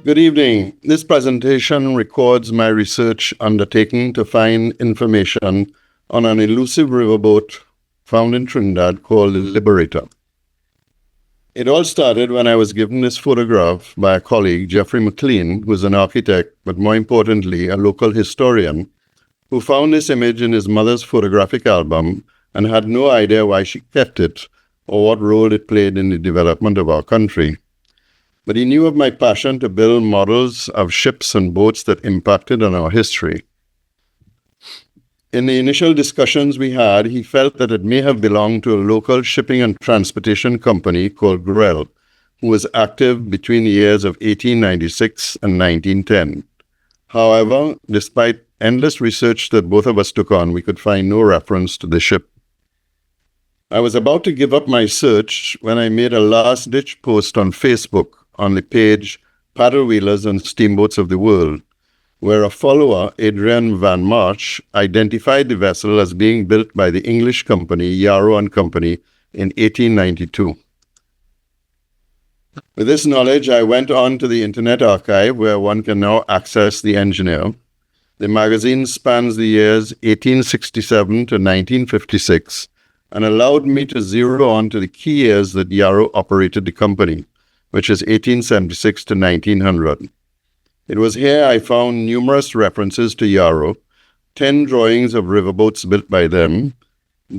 Good evening. This presentation records my research undertaking to find information on an elusive riverboat found in Trinidad called the Liberator. It all started when I was given this photograph by a colleague, Jeffrey McLean, who is an architect, but more importantly, a local historian, who found this image in his mother's photographic album and had no idea why she kept it or what role it played in the development of our country. But he knew of my passion to build models of ships and boats that impacted on our history. In the initial discussions we had, he felt that it may have belonged to a local shipping and transportation company called Grell, who was active between the years of 1896 and 1910. However, despite endless research that both of us took on, we could find no reference to the ship. I was about to give up my search when I made a last-ditch post on Facebook on the page Paddle Wheelers and Steamboats of the World, where a follower, Adrian Van March, identified the vessel as being built by the English company Yarrow and Company in 1892. With this knowledge, I went on to the Internet Archive, where one can now access the engineer. The magazine spans the years 1867 to 1956 and allowed me to zero on to the key years that Yarrow operated the company, which is 1876 to 1900. It was here I found numerous references to Yarrow, 10 drawings of riverboats built by them,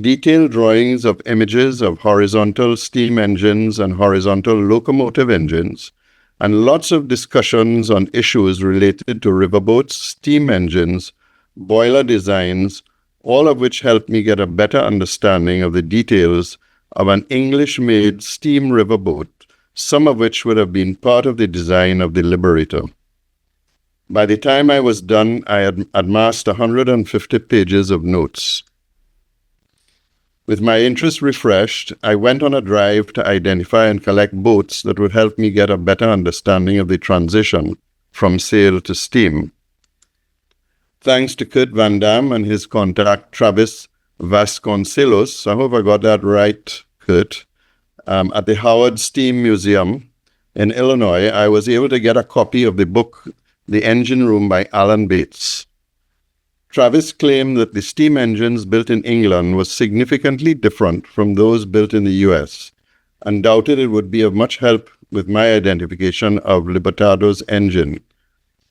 detailed drawings of images of horizontal steam engines and horizontal locomotive engines, and lots of discussions on issues related to riverboats, steam engines, boiler designs, all of which helped me get a better understanding of the details of an English-made steam riverboat, some of which would have been part of the design of the Liberator. By the time I was done, I had amassed 150 pages of notes. With my interest refreshed, I went on a drive to identify and collect boats that would help me get a better understanding of the transition from sail to steam. Thanks to Kurt Van Dam and his contact Travis Vasconcelos, I hope I got that right, Kurt, at the Howard Steam Museum in Illinois, I was able to get a copy of the book The Engine Room by Alan Bates. Travis claimed that the steam engines built in England were significantly different from those built in the US, and doubted it would be of much help with my identification of Libertador's engine.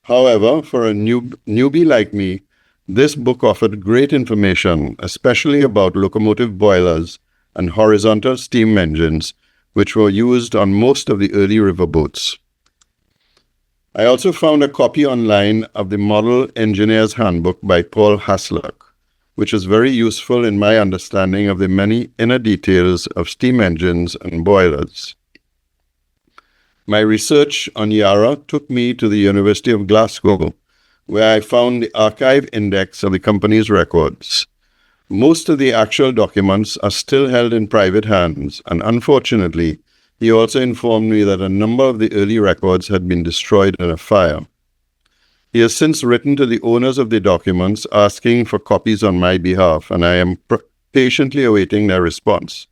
However, for a newbie like me, this book offered great information, especially about locomotive boilers and horizontal steam engines, which were used on most of the early riverboats. I also found a copy online of the Model Engineer's Handbook by Paul Hasluck, which is very useful in my understanding of the many inner details of steam engines and boilers. My research on Yarrow took me to the University of Glasgow, where I found the archive index of the company's records. Most of the actual documents are still held in private hands, and unfortunately, he also informed me that a number of the early records had been destroyed in a fire. He has since written to the owners of the documents asking for copies on my behalf, and I am patiently awaiting their response.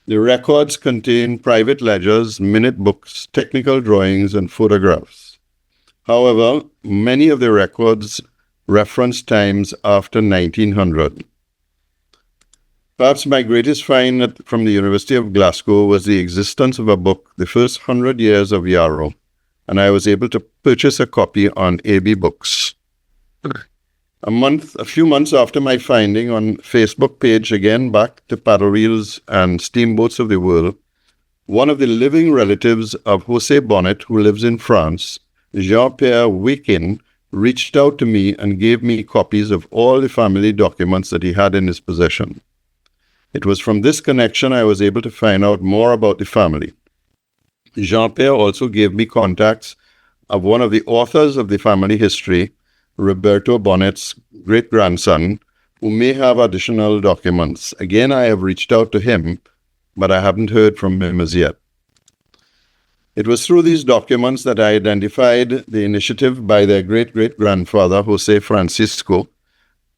The records contain private ledgers, minute books, technical drawings, and photographs. However, many of the records reference times after 1900. Perhaps my greatest find from the University of Glasgow was the existence of a book, The First 100 Years of Yarrow, and I was able to purchase a copy on AB Books. A few months after my finding on Facebook page, again back to Paddle Wheels and Steamboats of the World, one of the living relatives of José Bonnet, who lives in France, Jean-Pierre Wiquin, reached out to me and gave me copies of all the family documents that he had in his possession. It was from this connection I was able to find out more about the family. Jean-Pierre also gave me contacts of one of the authors of the family history, Roberto Bonnet's great-grandson, who may have additional documents. Again, I have reached out to him, but I haven't heard from him as yet. It was through these documents that I identified the initiative by their great-great-grandfather, José Francisco.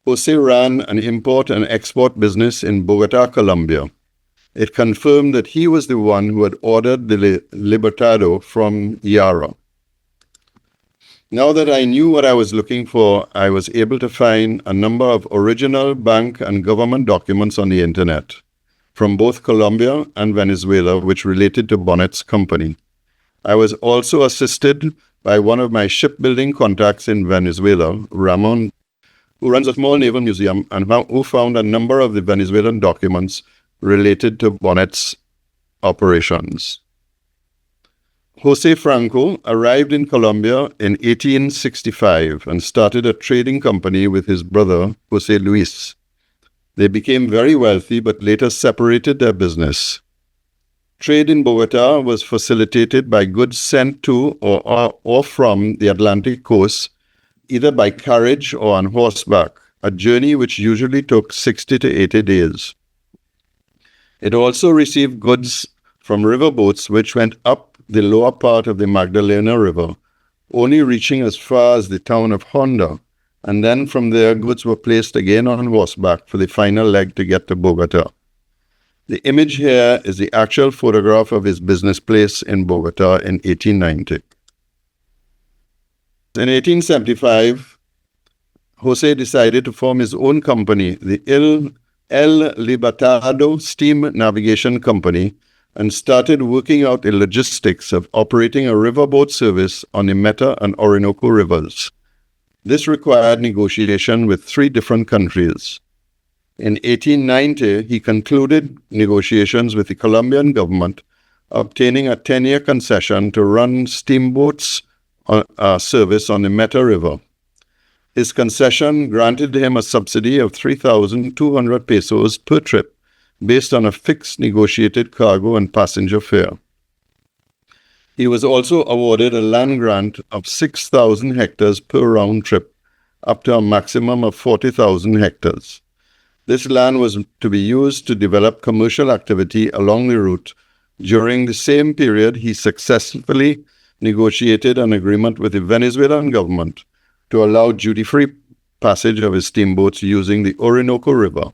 José ran an import and export business in Bogotá, Colombia. It confirmed that he was the one who had ordered the Libertador from Yarrow. Now that I knew what I was looking for, I was able to find a number of original bank and government documents on the internet from both Colombia and Venezuela, which related to Bonnet's company. I was also assisted by one of my shipbuilding contacts in Venezuela, Ramon, who runs a small naval museum and who found a number of the Venezuelan documents related to Bonnet's operations. Jose Franco arrived in Colombia in 1865 and started a trading company with his brother, Jose Luis. They became very wealthy but later separated their business. Trade in Bogota was facilitated by goods sent to or from the Atlantic coast, either by carriage or on horseback, a journey which usually took 60 to 80 days. It also received goods from riverboats which went up the lower part of the Magdalena River, only reaching as far as the town of Honda, and then from there goods were placed again on horseback for the final leg to get to Bogota. The image here is the actual photograph of his business place in Bogota in 1890. In 1875, Jose decided to form his own company, the El Libertador Steam Navigation Company, and started working out the logistics of operating a riverboat service on the Meta and Orinoco rivers. This required negotiation with 3 different countries. In 1890, he concluded negotiations with the Colombian government, obtaining a 10-year concession to run steamboats service on the Meta River. His concession granted him a subsidy of 3,200 pesos per trip, based on a fixed negotiated cargo and passenger fare. He was also awarded a land grant of 6,000 hectares per round trip, up to a maximum of 40,000 hectares. This land was to be used to develop commercial activity along the route. During the same period, he successfully negotiated an agreement with the Venezuelan government to allow duty-free passage of his steamboats using the Orinoco River.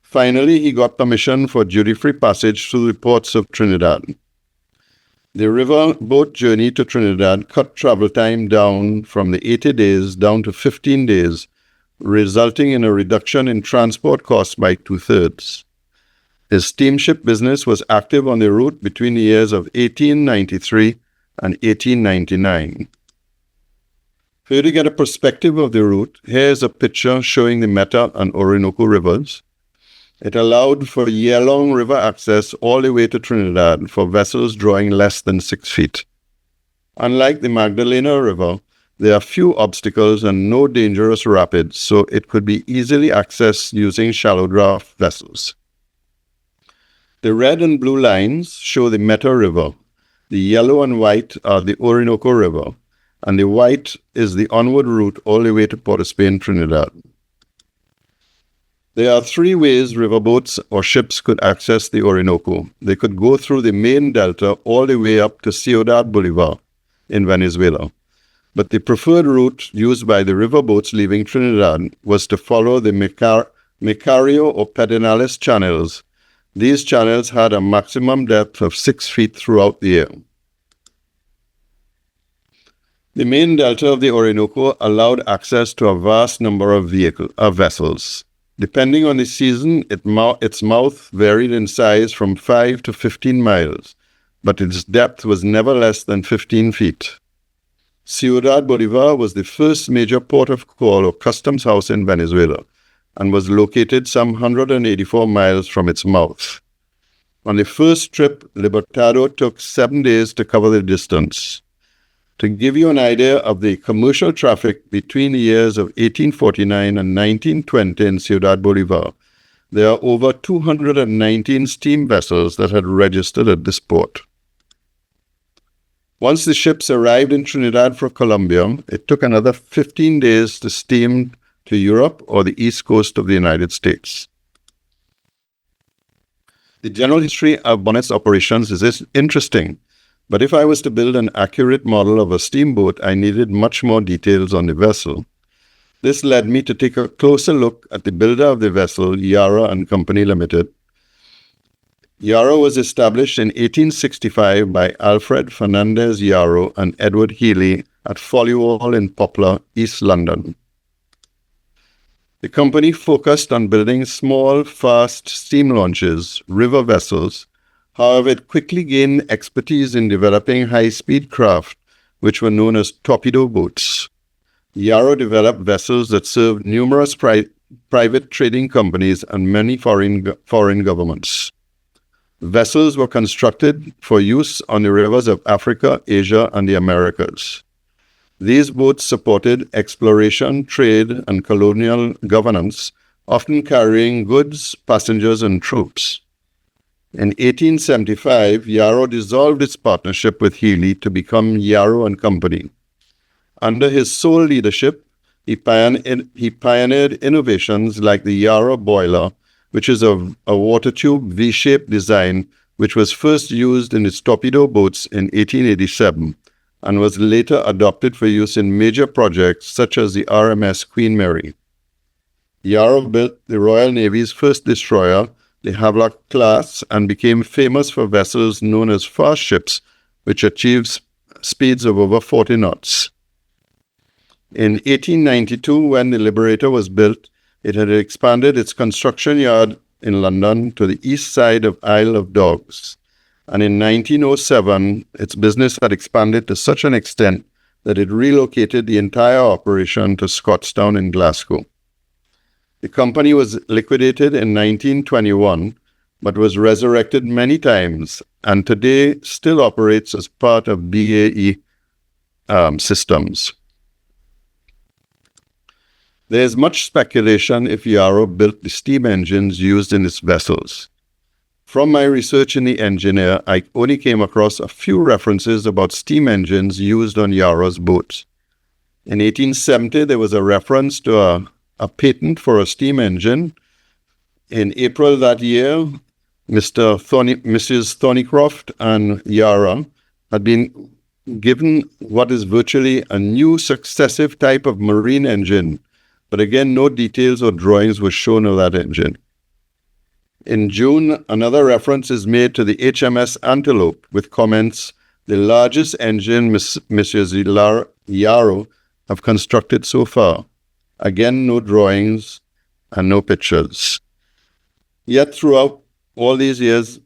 Finally, he got permission for duty-free passage through the ports of Trinidad. The river boat journey to Trinidad cut travel time down from the 80 days down to 15 days, resulting in a reduction in transport costs by 2/3. His steamship business was active on the route between the years of 1893 and 1899. For you to get a perspective of the route, here's a picture showing the Meta and Orinoco rivers. It allowed for year-long river access all the way to Trinidad for vessels drawing less than 6 feet. Unlike the Magdalena River, there are few obstacles and no dangerous rapids, so it could be easily accessed using shallow draft vessels. The red and blue lines show the Meta River. The yellow and white are the Orinoco River, and the white is the onward route all the way to Port of Spain, Trinidad. There are 3 ways riverboats or ships could access the Orinoco. They could go through the main delta all the way up to Ciudad Bolivar in Venezuela. But the preferred route used by the riverboats leaving Trinidad was to follow the Micario or Pedernales channels. These channels had a maximum depth of 6 feet throughout the year. The main delta of the Orinoco allowed access to a vast number of vessels. Depending on the season, its mouth varied in size from 5 to 15 miles, but its depth was never less than 15 feet. Ciudad Bolivar was the first major port of call or customs house in Venezuela and was located some 184 miles from its mouth. On the first trip, Libertador took 7 days to cover the distance. To give you an idea of the commercial traffic between the years of 1849 and 1920 in Ciudad Bolivar, there are over 219 steam vessels that had registered at this port. Once the ships arrived in Trinidad for Colombia, it took another 15 days to steam to Europe or the east coast of the United States. The general history of Bonnet's operations is interesting, but if I was to build an accurate model of a steamboat, I needed much more details on the vessel. This led me to take a closer look at the builder of the vessel, Yarrow and Company Limited. Yarrow was established in 1865 by Alfred Fernandez Yarrow and Edward Healy at Folliewall in Poplar, East London. The company focused on building small, fast steam launches, river vessels. However, it quickly gained expertise in developing high-speed craft, which were known as torpedo boats. Yarrow developed vessels that served numerous private trading companies and many foreign governments. Vessels were constructed for use on the rivers of Africa, Asia, and the Americas. These boats supported exploration, trade, and colonial governance, often carrying goods, passengers, and troops. In 1875, Yarrow dissolved its partnership with Healy to become Yarrow and Company. Under his sole leadership, he pioneered innovations like the Yarrow boiler, which is a water tube V-shaped design which was first used in its torpedo boats in 1887 and was later adopted for use in major projects such as the RMS Queen Mary. Yarrow built the Royal Navy's first destroyer, the Havelock class, and became famous for vessels known as fast ships, which achieved speeds of over 40 knots. In 1892, when the Liberator was built, it had expanded its construction yard in London to the east side of Isle of Dogs. And in 1907, its business had expanded to such an extent that it relocated the entire operation to Scottstown in Glasgow. The company was liquidated in 1921, but was resurrected many times, and today still operates as part of BAE Systems. There is much speculation if Yarrow built the steam engines used in its vessels. From my research in The Engineer, I only came across a few references about steam engines used on Yarrow's boats. In 1870, there was a reference to a patent for a steam engine. In April that year, Mrs. Thornycroft and Yarrow had been given what is virtually a new successive type of marine engine, but again, no details or drawings were shown of that engine. In June, another reference is made to the HMS Antelope with comments, "The largest engine Mrs. Yarrow have constructed so far." Again, no drawings and no pictures. Yet throughout all these years,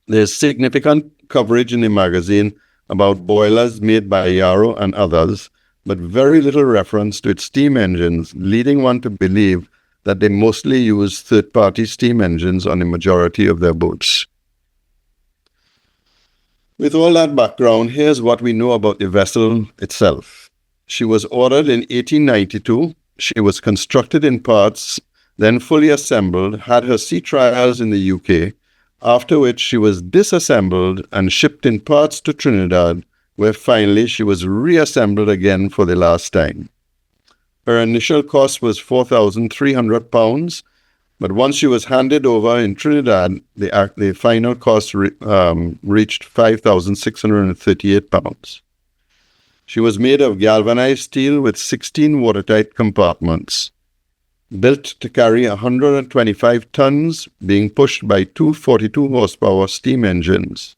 there's significant coverage in the magazine about boilers made by Yarrow and others, but very little reference to its steam engines, leading one to believe that they mostly use third-party steam engines on the majority of their boats. With all that background, here's what we know about the vessel itself. She was ordered in 1892. She was constructed in parts, then fully assembled, had her sea trials in the UK, after which she was disassembled and shipped in parts to Trinidad, where finally she was reassembled again for the last time. Her initial cost was £4,300, but once she was handed over in Trinidad, the final cost reached £5,638. She was made of galvanized steel with 16 watertight compartments, built to carry 125 tons, being pushed by two 42-horsepower steam engines.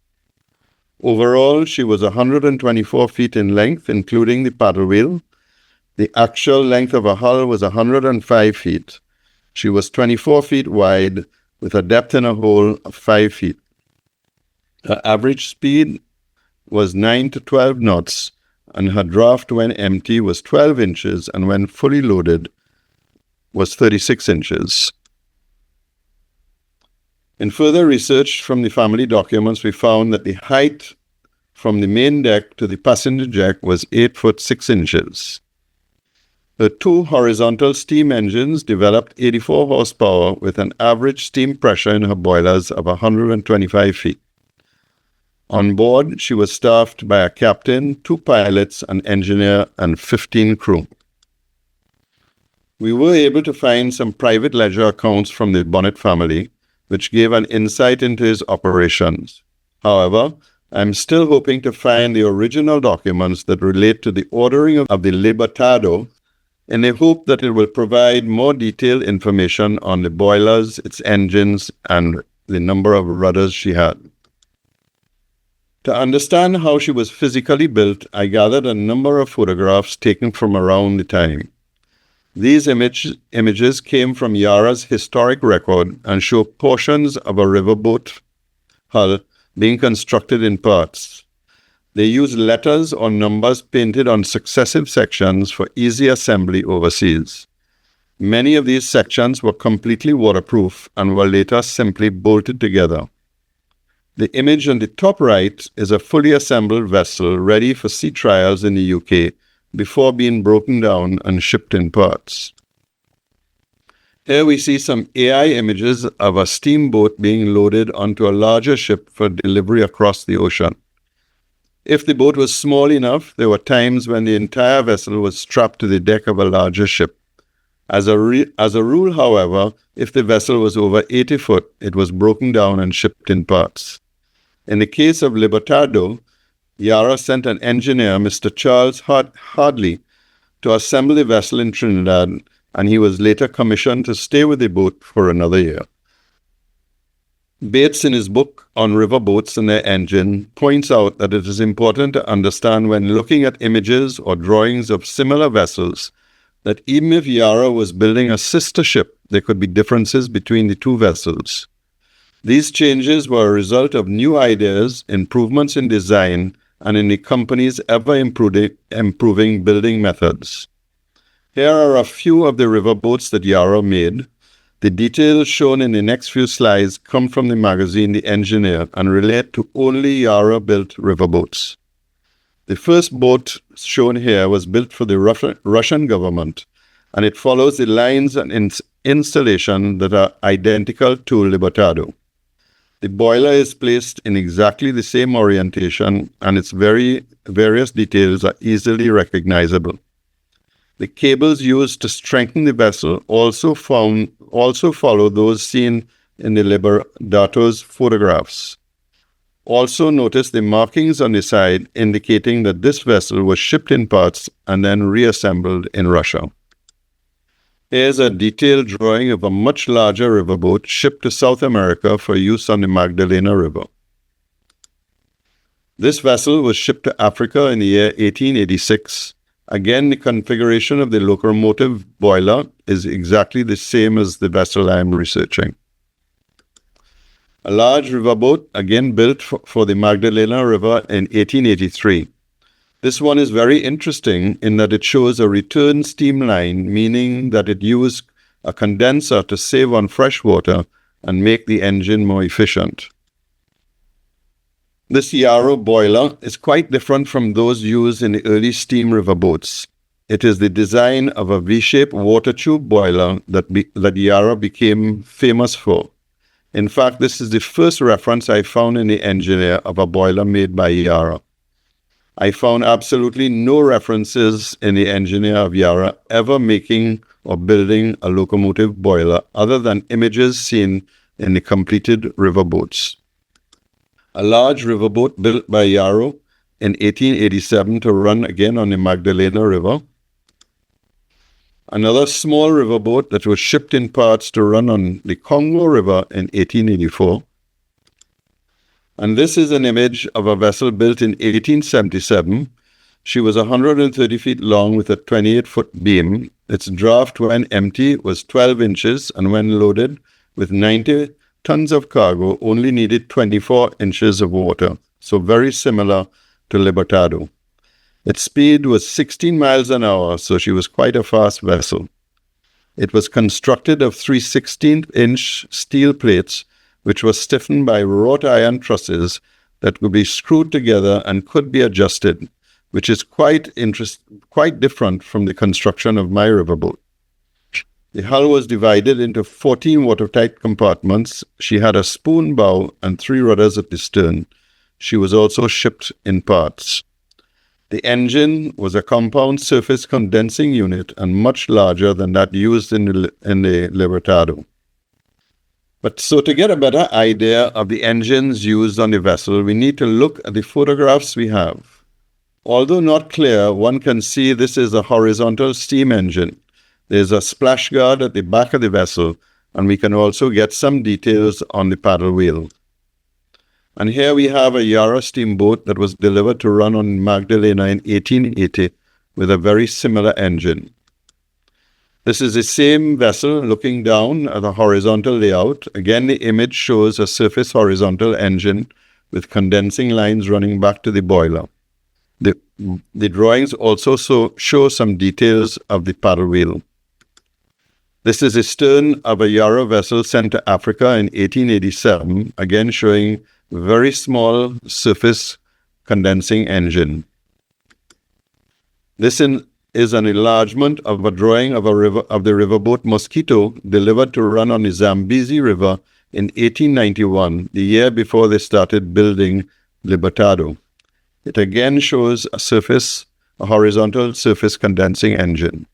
Overall, she was 124 feet in length, including the paddle wheel. The actual length of her hull was 105 feet. She was 24 feet wide, with a depth in her hull of 5 feet. Her average speed was 9 to 12 knots, and her draft when empty was 12 inches, and when fully loaded was 36 inches. In further research from the family documents, we found that the height from the main deck to the passenger deck was 8 foot 6 inches. The two horizontal steam engines developed 84 horsepower with an average steam pressure in her boilers of 125 feet. On board, she was staffed by a captain, 2 pilots, an engineer, and 15 crew. We were able to find some private ledger accounts from the Bonnet family, which gave an insight into his operations. However, I'm still hoping to find the original documents that relate to the ordering of the Libertador, in the hope that it will provide more detailed information on the boilers, its engines, and the number of rudders she had. To understand how she was physically built, I gathered a number of photographs taken from around the time. These images came from Yarrow's historic record and show portions of a riverboat hull being constructed in parts. They use letters or numbers painted on successive sections for easy assembly overseas. Many of these sections were completely waterproof and were later simply bolted together. The image on the top right is a fully assembled vessel ready for sea trials in the UK before being broken down and shipped in parts. Here we see some AI images of a steamboat being loaded onto a larger ship for delivery across the ocean. If the boat was small enough, there were times when the entire vessel was strapped to the deck of a larger ship. As a rule, however, if the vessel was over 80 foot, it was broken down and shipped in parts. In the case of Libertador, Yarrow sent an engineer, Mr. Charles Hardley, to assemble the vessel in Trinidad, and he was later commissioned to stay with the boat for another year. Bates, in his book on riverboats and their engine, points out that it is important to understand when looking at images or drawings of similar vessels that even if Yarrow was building a sister ship, there could be differences between the two vessels. These changes were a result of new ideas, improvements in design, and in the company's ever-improving building methods. Here are a few of the riverboats that Yarrow made. The details shown in the next few slides come from the magazine The Engineer and relate to only Yarrow-built riverboats. The first boat shown here was built for the Russian government, and it follows the lines and installation that are identical to Libertador. The boiler is placed in exactly the same orientation, and its various details are easily recognizable. The cables used to strengthen the vessel also follow those seen in the Libertador's photographs. Also notice the markings on the side indicating that this vessel was shipped in parts and then reassembled in Russia. Here's a detailed drawing of a much larger riverboat shipped to South America for use on the Magdalena River. This vessel was shipped to Africa in the year 1886. Again, the configuration of the locomotive boiler is exactly the same as the vessel I am researching. A large riverboat, again built for the Magdalena River in 1883. This one is very interesting in that it shows a return steam line, meaning that it used a condenser to save on fresh water and make the engine more efficient. This Yarrow boiler is quite different from those used in the early steam riverboats. It is the design of a V-shaped water tube boiler that Yarrow became famous for. In fact, this is the first reference I found in the Engineer of a boiler made by Yarrow. I found absolutely no references in the Engineer of Yarrow ever making or building a locomotive boiler other than images seen in the completed riverboats. A large riverboat built by Yarrow in 1887 to run again on the Magdalena River. Another small riverboat that was shipped in parts to run on the Congo River in 1884. And this is an image of a vessel built in 1877. She was 130 feet long with a 28-foot beam. Its draft when empty was 12 inches, and when loaded with 90 tons of cargo, only needed 24 inches of water, so very similar to Libertador. Its speed was 16 miles an hour, so she was quite a fast vessel. It was constructed of 3 16-inch steel plates, which were stiffened by wrought iron trusses that could be screwed together and could be adjusted, which is quite different from the construction of my riverboat. The hull was divided into 14 watertight compartments. She had a spoon bow and 3 rudders at the stern. She was also shipped in parts. The engine was a compound surface condensing unit and much larger than that used in the Libertador. But so to get a better idea of the engines used on the vessel, we need to look at the photographs we have. Although not clear, one can see this is a horizontal steam engine. There's a splash guard at the back of the vessel, and we can also get some details on the paddle wheel. And here we have a Yarrow steamboat that was delivered to run on Magdalena in 1880 with a very similar engine. This is the same vessel looking down at a horizontal layout. Again, the image shows a surface horizontal engine with condensing lines running back to the boiler. The drawings also show some details of the paddle wheel. This is the stern of a Yarrow vessel sent to Africa in 1887, again showing very small surface condensing engine. This is an enlargement of a drawing of the riverboat Mosquito delivered to run on the Zambezi River in 1891, the year before they started building Libertador. It again shows a horizontal surface condensing engine.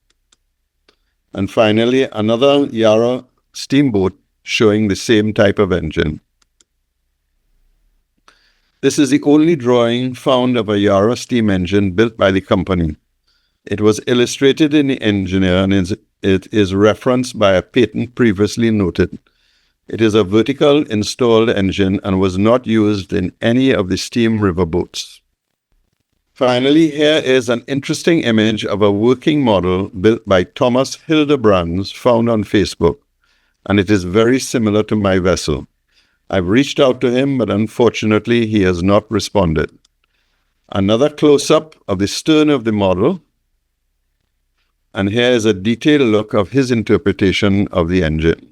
And finally, another Yarrow steamboat showing the same type of engine. This is the only drawing found of a Yarrow steam engine built by the company. It was illustrated in the engineer and it is referenced by a patent previously noted. It is a vertical installed engine and was not used in any of the steam riverboats. Finally, here is an interesting image of a working model built by Thomas Hildebrands found on Facebook, and it is very similar to my vessel. I've reached out to him, but unfortunately he has not responded. Another close-up of the stern of the model, and here is a detailed look of his interpretation of the engine.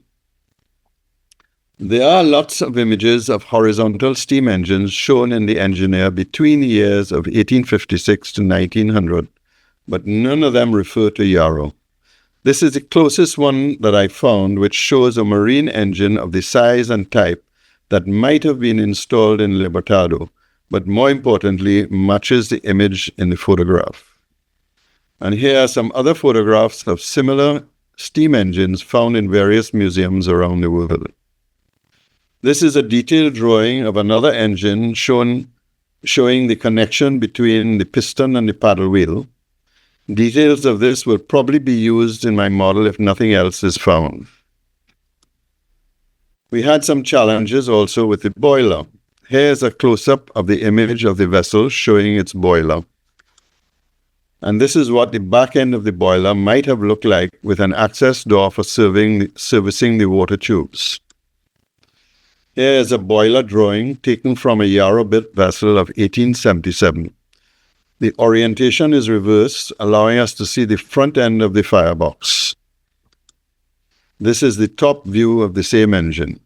There are lots of images of horizontal steam engines shown in the engineer between the years of 1856 to 1900, but none of them refer to Yarrow. This is the closest one that I found, which shows a marine engine of the size and type that might have been installed in Libertador, but more importantly, matches the image in the photograph. And here are some other photographs of similar steam engines found in various museums around the world. This is a detailed drawing of another engine showing the connection between the piston and the paddle wheel. Details of this will probably be used in my model if nothing else is found. We had some challenges also with the boiler. Here's a close-up of the image of the vessel showing its boiler. And this is what the back end of the boiler might have looked like with an access door for servicing the water tubes. Here is a boiler drawing taken from a Yarrow-built vessel of 1877. The orientation is reversed, allowing us to see the front end of the firebox. This is the top view of the same engine.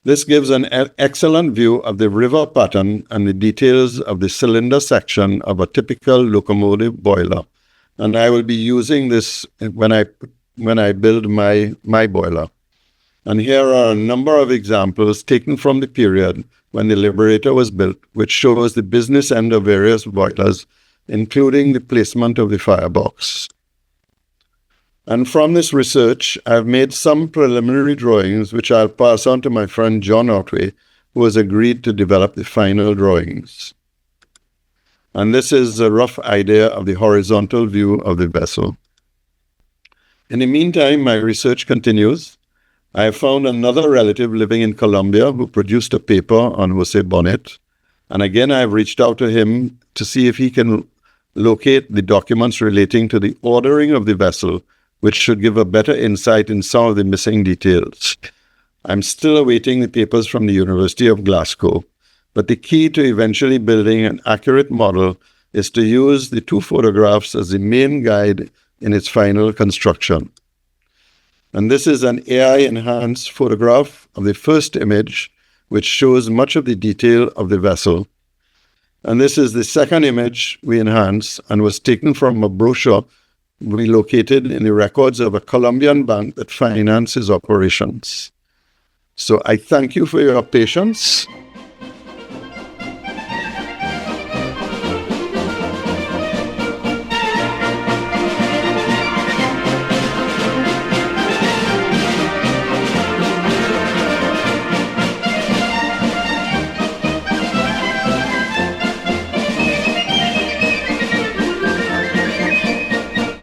This gives an excellent view of the river pattern and the details of the cylinder section of a typical locomotive boiler. And I will be using this when I build my boiler. And here are a number of examples taken from the period when the Liberator was built, which shows the business end of various boilers, including the placement of the firebox. And from this research, I've made some preliminary drawings, which I'll pass on to my friend John Otway, who has agreed to develop the final drawings. And this is a rough idea of the horizontal view of the vessel. In the meantime, my research continues. I have found another relative living in Colombia who produced a paper on Jose Bonnet. And again, I've reached out to him to see if he can locate the documents relating to the ordering of the vessel, which should give a better insight in some of the missing details. I'm still awaiting the papers from the University of Glasgow, but the key to eventually building an accurate model is to use the two photographs as the main guide in its final construction. And this is an AI-enhanced photograph of the first image, which shows much of the detail of the vessel. And this is the second image we enhanced and was taken from a brochure we located in the records of a Colombian bank that finances operations. So I thank you for your patience.